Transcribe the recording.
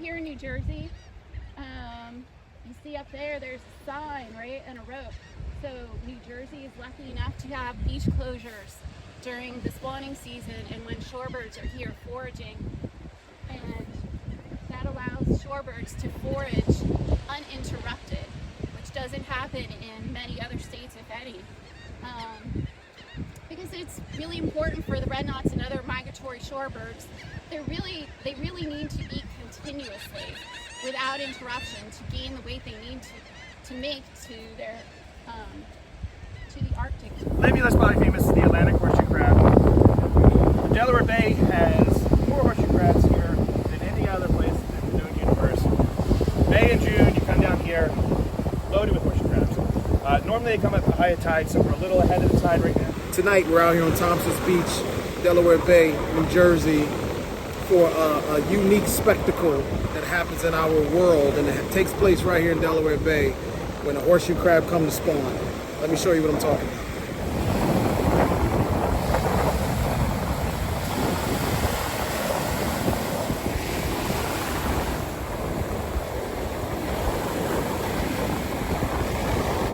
here in New Jersey, you see up there, there's a sign, right, and a rope. So New Jersey is lucky enough to have beach closures during the spawning season and when shorebirds are here foraging. And that allows shorebirds to forage uninterrupted, which doesn't happen in many other states, if any. Because it's really important for the red knots and other migratory shorebirds. They really need to eat continuously without interruption to gain the weight they need to make to their to the Arctic. Maybe less probably famous is the Atlantic horseshoe crab. The Delaware Bay has more horseshoe crabs here than any other place in the known universe. May and June, you come down here loaded with horseshoe crabs. Normally they come at the high tide, so we're a little ahead of the tide right now. Tonight we're out here on Thompson's Beach, Delaware Bay, New Jersey, for a unique spectacle that happens in our world, and it takes place right here in Delaware Bay when the horseshoe crab come to spawn. Let me show you what I'm talking about.